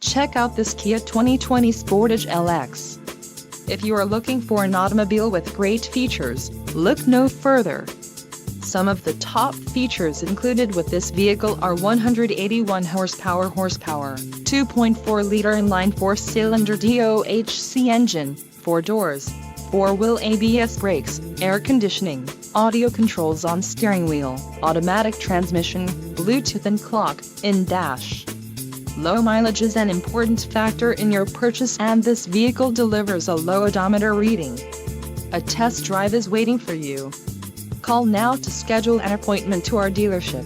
Check out this Kia 2020 Sportage LX. If you are looking for an automobile with great features, look no further. Some of the top features included with this vehicle are 181 horsepower, 2.4-liter inline four-cylinder DOHC engine, 4 doors, 4-wheel ABS brakes, air conditioning, audio controls on steering wheel, automatic transmission, Bluetooth and clock-in dash. Low mileage is an important factor in your purchase, and this vehicle delivers a low odometer reading. A test drive is waiting for you. Call now to schedule an appointment to our dealership.